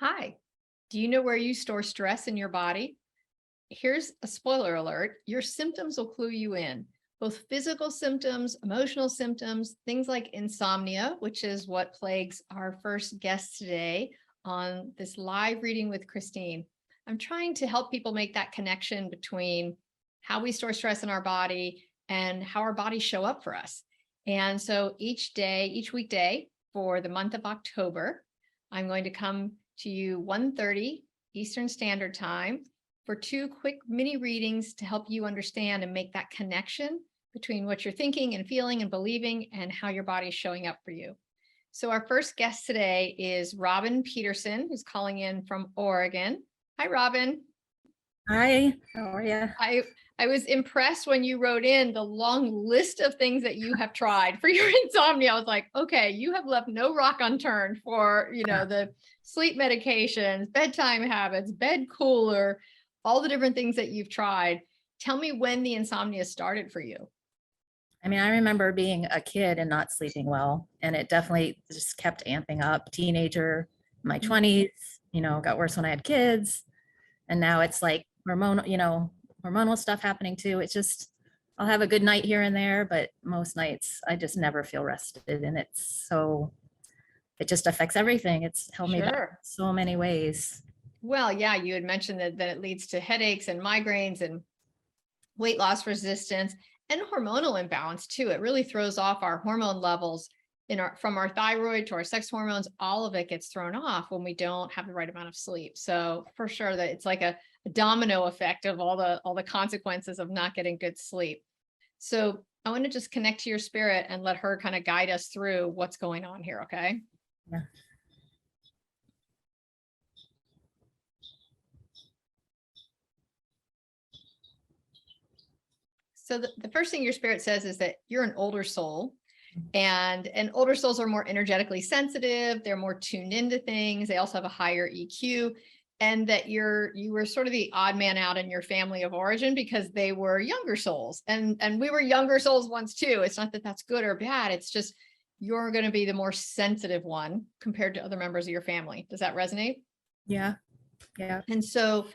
Hi, do you know where you store stress in your body? Here's a spoiler alert. Your symptoms will clue you in. Both physical symptoms, emotional symptoms, things like insomnia, which is what plagues our first guest today on this live reading with Christine. I'm trying to help people make that connection between how we store stress in our body and how our bodies show up for us. And so each weekday for the month of October, I'm going to come to you 1:30 Eastern Standard Time for two quick mini readings to help you understand and make that connection between what you're thinking and feeling and believing and how your body's showing up for you. So our first guest today is Robin Peterson, who's calling in from Oregon. Hi, Robin. Hi, how are you? I was impressed when you wrote in the long list of things that you have tried for your insomnia. I was like, okay, you have left no rock unturned for, the sleep medications, bedtime habits, bed cooler, all the different things that you've tried. Tell me when the insomnia started for you. I mean, I remember being a kid and not sleeping well, and it definitely just kept amping up. Teenager, my 20s, got worse when I had kids, and now it's like hormonal stuff happening too. It's just, I'll have a good night here and there, but most nights I just never feel rested, and it just affects everything. It's held me back Sure. so many ways. Well, yeah, you had mentioned that it leads to headaches and migraines and weight loss resistance and hormonal imbalance too. It really throws off our hormone levels from our thyroid to our sex hormones. All of it gets thrown off when we don't have the right amount of sleep. So for sure that it's like a domino effect of all the consequences of not getting good sleep. So I want to just connect to your spirit and let her kind of guide us through what's going on here. Okay. Yeah. So the first thing your spirit says is that you're an older soul, and older souls are more energetically sensitive. They're more tuned into things. They also have a higher EQ, and that you were sort of the odd man out in your family of origin because they were younger souls, and we were younger souls once too. It's not that that's good or bad. It's just you're going to be the more sensitive one compared to other members of your family. Does that resonate? Yeah. Yeah. And so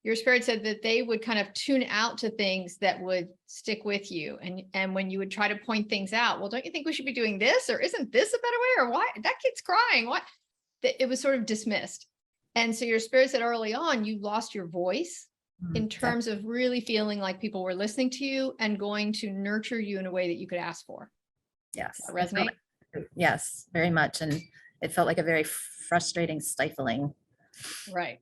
your spirit said that they would kind of tune out to things that would stick with you. And when you would try to point things out, well, don't you think we should be doing this? Or isn't this a better way? Or why that kid's crying? What? It was sort of dismissed. And so your spirit said early on, you lost your voice in terms of really feeling like people were listening to you and going to nurture you in a way that you could ask for. Yes. Does that resonate? Yes, very much. And it felt like a very frustrating, stifling. Right.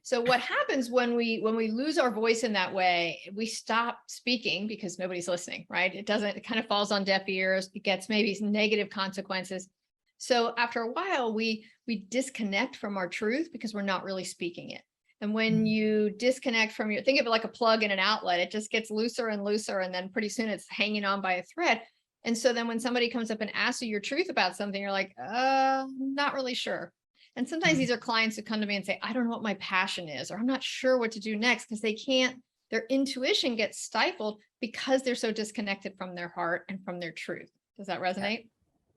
So what happens when we lose our voice in that way, we stop speaking because nobody's listening, right? It kind of falls on deaf ears. It gets maybe some negative consequences. So after a while, we disconnect from our truth because we're not really speaking it. And when you disconnect from think of it like a plug and an outlet, it just gets looser and looser. And then pretty soon it's hanging on by a thread. And so then when somebody comes up and asks you your truth about something, you're like, not really sure. And sometimes these are clients who come to me and say, I don't know what my passion is, or I'm not sure what to do next, because their intuition gets stifled because they're so disconnected from their heart and from their truth. Does that resonate?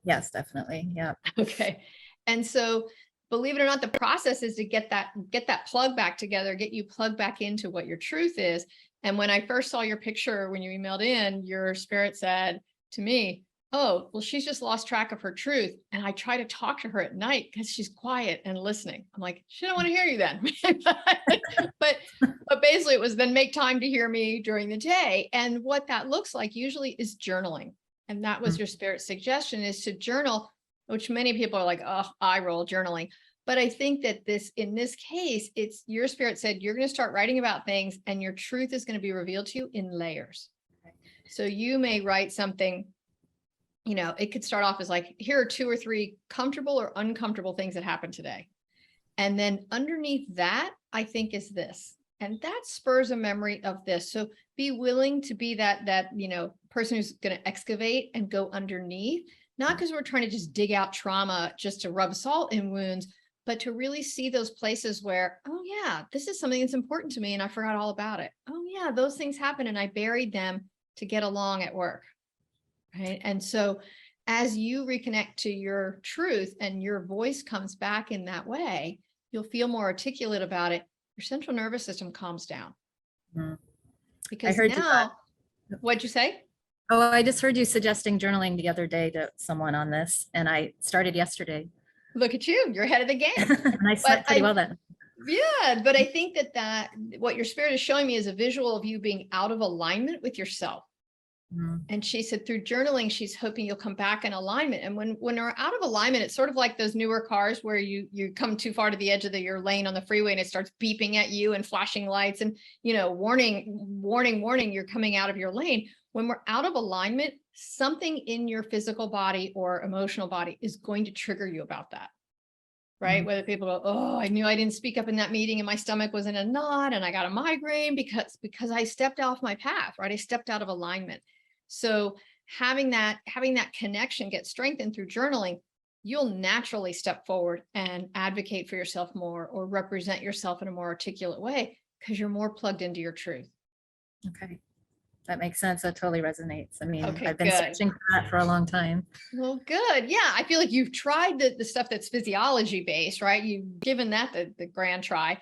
Yes, definitely. Yeah. Okay. And so believe it or not, the process is to get that plug back together, get you plugged back into what your truth is. And when I first saw your picture, when you emailed in, your spirit said to me, oh, well, she's just lost track of her truth. And I try to talk to her at night because she's quiet and listening. I'm like, she don't want to hear you then. but basically it was then make time to hear me during the day. And what that looks like usually is journaling. And that was your spirit's suggestion, is to journal, which many people are like, oh, I roll journaling. But I think that in this case, it's your spirit said, you're going to start writing about things and your truth is going to be revealed to you in layers. So you may write something, it could start off as like, here are 2 or 3 comfortable or uncomfortable things that happened today. And then underneath that, I think is this, and that spurs a memory of this. So be willing to be that person who's going to excavate and go underneath, not because we're trying to just dig out trauma, just to rub salt in wounds, but to really see those places where, oh yeah, this is something that's important to me and I forgot all about it. Oh yeah, those things happen and I buried them to get along at work. Right. And so as you reconnect to your truth and your voice comes back in that way, you'll feel more articulate about it. Your central nervous system calms down. Mhm. Because heard you now, what'd you say? Oh, I just heard you suggesting journaling the other day to someone on this, and I started yesterday. Look at you, you're ahead of the game. And I slept pretty well then. Yeah, but I think that what your spirit is showing me is a visual of you being out of alignment with yourself. Mhm. And she said through journaling, she's hoping you'll come back in alignment. And when we're out of alignment, it's sort of like those newer cars where you come too far to the edge of your lane on the freeway and it starts beeping at you and flashing lights and, warning, you're coming out of your lane. When we're out of alignment, something in your physical body or emotional body is going to trigger you about that. Right? Mhm. Whether people go, oh, I knew I didn't speak up in that meeting and my stomach was in a knot and I got a migraine because I stepped off my path, right? I stepped out of alignment. So having that connection get strengthened through journaling, you'll naturally step forward and advocate for yourself more or represent yourself in a more articulate way because you're more plugged into your truth. Okay. That makes sense. That totally resonates. I mean, Okay, I've been good. searching for that for a long time. Well, good. Yeah. I feel like you've tried the stuff that's physiology based, right? You've given that the grand try,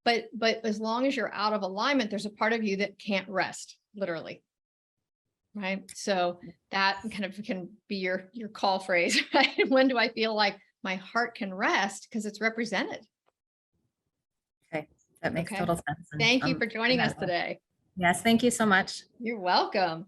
but as long as you're out of alignment, there's a part of you that can't rest, literally. Right. So that kind of can be your call phrase, right? When do I feel like my heart can rest? Because it's represented. Okay. That makes Okay. total sense. And Thank you for joining us today. Yes. Thank you so much. You're welcome.